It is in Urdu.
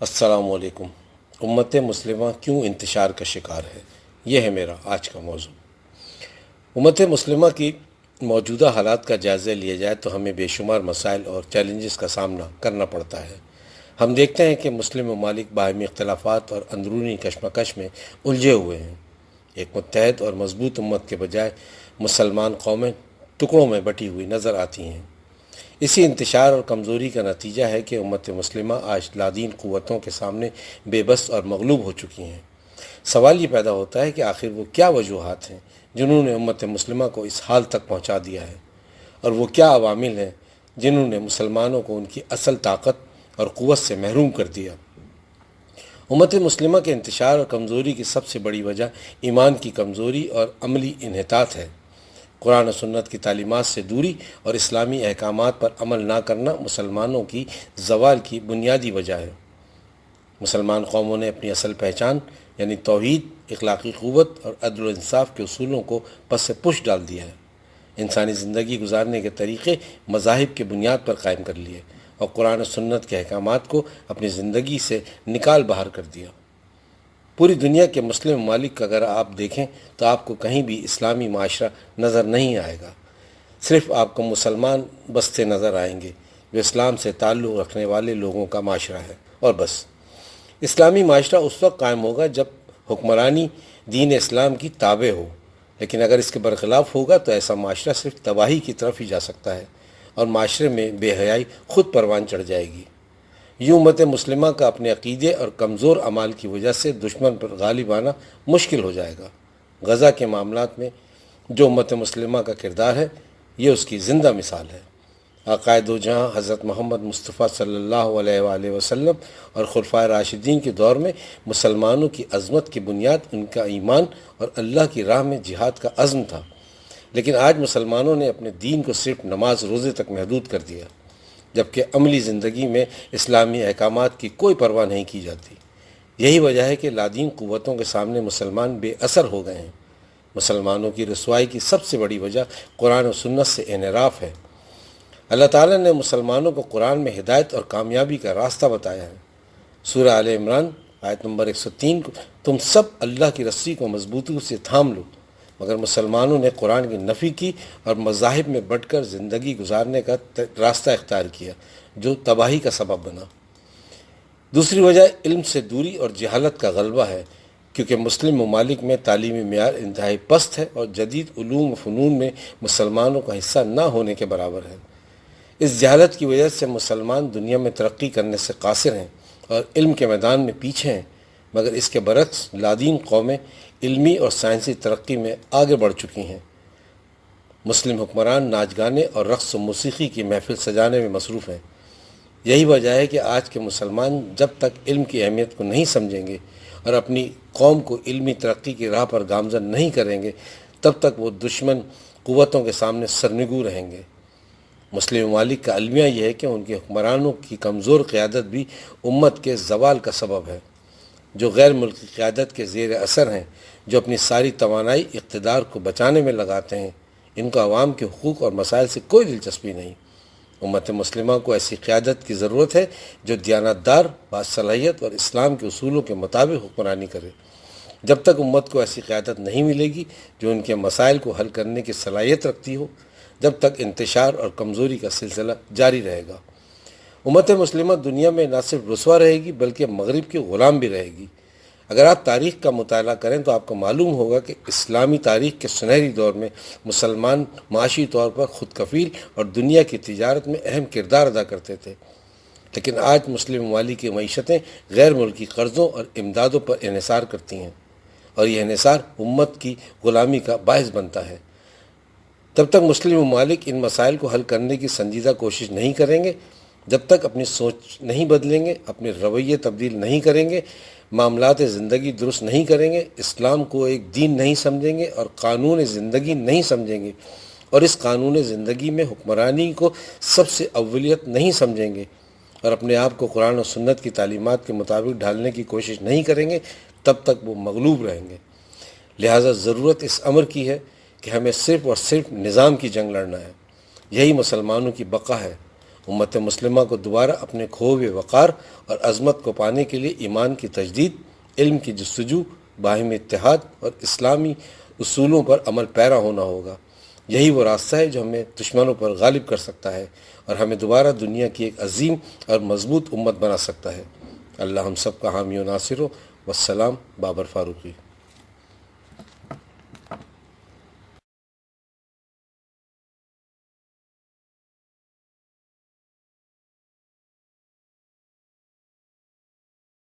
السلام علیکم۔ امت مسلمہ کیوں انتشار کا شکار ہے، یہ ہے میرا آج کا موضوع۔ امت مسلمہ کی موجودہ حالات کا جائزہ لیا جائے تو ہمیں بے شمار مسائل اور چیلنجز کا سامنا کرنا پڑتا ہے۔ ہم دیکھتے ہیں کہ مسلم ممالک باہمی اختلافات اور اندرونی کشمکش میں الجھے ہوئے ہیں۔ ایک متحد اور مضبوط امت کے بجائے مسلمان قومیں ٹکڑوں میں بٹی ہوئی نظر آتی ہیں۔ اسی انتشار اور کمزوری کا نتیجہ ہے کہ امت مسلمہ آج لادین قوتوں کے سامنے بے بس اور مغلوب ہو چکی ہیں۔ سوال یہ پیدا ہوتا ہے کہ آخر وہ کیا وجوہات ہیں جنہوں نے امت مسلمہ کو اس حال تک پہنچا دیا ہے، اور وہ کیا عوامل ہیں جنہوں نے مسلمانوں کو ان کی اصل طاقت اور قوت سے محروم کر دیا۔ امت مسلمہ کے انتشار اور کمزوری کی سب سے بڑی وجہ ایمان کی کمزوری اور عملی انحطاط ہے۔ قرآن و سنت کی تعلیمات سے دوری اور اسلامی احکامات پر عمل نہ کرنا مسلمانوں کی زوال کی بنیادی وجہ ہے۔ مسلمان قوموں نے اپنی اصل پہچان یعنی توحید، اخلاقی قوت اور عدل و انصاف کے اصولوں کو پس پش ڈال دیا ہے۔ انسانی زندگی گزارنے کے طریقے مذاہب کے بنیاد پر قائم کر لیے اور قرآن و سنت کے احکامات کو اپنی زندگی سے نکال باہر کر دیا۔ پوری دنیا کے مسلم ممالک کا اگر آپ دیکھیں تو آپ کو کہیں بھی اسلامی معاشرہ نظر نہیں آئے گا۔ صرف آپ کو مسلمان بستے نظر آئیں گے جو اسلام سے تعلق رکھنے والے لوگوں کا معاشرہ ہے، اور بس۔ اسلامی معاشرہ اس وقت قائم ہوگا جب حکمرانی دین اسلام کی تابع ہو، لیکن اگر اس کے برخلاف ہوگا تو ایسا معاشرہ صرف تباہی کی طرف ہی جا سکتا ہے، اور معاشرے میں بے حیائی خود پروان چڑھ جائے گی۔ یوں امت مسلمہ کا اپنے عقیدے اور کمزور اعمال کی وجہ سے دشمن پر غالب آنا مشکل ہو جائے گا۔ غزہ کے معاملات میں جو امت مسلمہ کا کردار ہے، یہ اس کی زندہ مثال ہے۔ آقائے دو جہاں حضرت محمد مصطفیٰ صلی اللہ علیہ وآلہ وسلم اور خلفائے راشدین کے دور میں مسلمانوں کی عظمت کی بنیاد ان کا ایمان اور اللہ کی راہ میں جہاد کا عزم تھا، لیکن آج مسلمانوں نے اپنے دین کو صرف نماز روزے تک محدود کر دیا، جبکہ عملی زندگی میں اسلامی احکامات کی کوئی پرواہ نہیں کی جاتی۔ یہی وجہ ہے کہ لادین قوتوں کے سامنے مسلمان بے اثر ہو گئے ہیں۔ مسلمانوں کی رسوائی کی سب سے بڑی وجہ قرآن و سنت سے انحراف ہے۔ اللہ تعالیٰ نے مسلمانوں کو قرآن میں ہدایت اور کامیابی کا راستہ بتایا ہے۔ سورہ آل عمران آیت نمبر 103 کو، تم سب اللہ کی رسی کو مضبوطی سے تھام لو، مگر مسلمانوں نے قرآن کی نفی کی اور مذاہب میں بٹ کر زندگی گزارنے کا راستہ اختیار کیا جو تباہی کا سبب بنا۔ دوسری وجہ علم سے دوری اور جہالت کا غلبہ ہے، کیونکہ مسلم ممالک میں تعلیمی معیار انتہائی پست ہے اور جدید علوم و فنون میں مسلمانوں کا حصہ نہ ہونے کے برابر ہے۔ اس جہالت کی وجہ سے مسلمان دنیا میں ترقی کرنے سے قاصر ہیں اور علم کے میدان میں پیچھے ہیں، مگر اس کے برعکس لادین قومیں علمی اور سائنسی ترقی میں آگے بڑھ چکی ہیں۔ مسلم حکمران ناچ گانے اور رقص و موسیقی کی محفل سجانے میں مصروف ہیں۔ یہی وجہ ہے کہ آج کے مسلمان جب تک علم کی اہمیت کو نہیں سمجھیں گے اور اپنی قوم کو علمی ترقی کی راہ پر گامزن نہیں کریں گے، تب تک وہ دشمن قوتوں کے سامنے سرنگوں رہیں گے۔ مسلم ممالک کا المیہ یہ ہے کہ ان کے حکمرانوں کی کمزور قیادت بھی امت کے زوال کا سبب ہے۔ جو غیر ملکی قیادت کے زیر اثر ہیں، جو اپنی ساری توانائی اقتدار کو بچانے میں لگاتے ہیں، ان کو عوام کے حقوق اور مسائل سے کوئی دلچسپی نہیں۔ امت مسلمہ کو ایسی قیادت کی ضرورت ہے جو دیانتدار، باصلاحیت اور اسلام کے اصولوں کے مطابق حکمرانی کرے۔ جب تک امت کو ایسی قیادت نہیں ملے گی جو ان کے مسائل کو حل کرنے کی صلاحیت رکھتی ہو، جب تک انتشار اور کمزوری کا سلسلہ جاری رہے گا۔ امت مسلمہ دنیا میں نہ صرف رسوا رہے گی بلکہ مغرب کی غلام بھی رہے گی۔ اگر آپ تاریخ کا مطالعہ کریں تو آپ کو معلوم ہوگا کہ اسلامی تاریخ کے سنہری دور میں مسلمان معاشی طور پر خود کفیل اور دنیا کی تجارت میں اہم کردار ادا کرتے تھے، لیکن آج مسلم ممالک کی معیشتیں غیر ملکی قرضوں اور امدادوں پر انحصار کرتی ہیں، اور یہ انحصار امت کی غلامی کا باعث بنتا ہے۔ جب تک مسلم ممالک ان مسائل کو حل کرنے کی سنجیدہ کوشش نہیں کریں گے، جب تک اپنی سوچ نہیں بدلیں گے، اپنے رویے تبدیل نہیں کریں گے، معاملات زندگی درست نہیں کریں گے، اسلام کو ایک دین نہیں سمجھیں گے اور قانون زندگی نہیں سمجھیں گے، اور اس قانون زندگی میں حکمرانی کو سب سے اولیت نہیں سمجھیں گے، اور اپنے آپ کو قرآن و سنت کی تعلیمات کے مطابق ڈھالنے کی کوشش نہیں کریں گے، تب تک وہ مغلوب رہیں گے۔ لہٰذا ضرورت اس امر کی ہے کہ ہمیں صرف اور صرف نظام کی جنگ لڑنا ہے۔ یہی مسلمانوں کی بقا ہے۔ امت مسلمہ کو دوبارہ اپنے کھوئے ہوئے وقار اور عظمت کو پانے کے لیے ایمان کی تجدید، علم کی جستجو، باہمی اتحاد اور اسلامی اصولوں پر عمل پیرا ہونا ہوگا۔ یہی وہ راستہ ہے جو ہمیں دشمنوں پر غالب کر سکتا ہے اور ہمیں دوبارہ دنیا کی ایک عظیم اور مضبوط امت بنا سکتا ہے۔ اللہ ہم سب کا حامی و ناصر ہو۔ والسلام، بابر فاروقی۔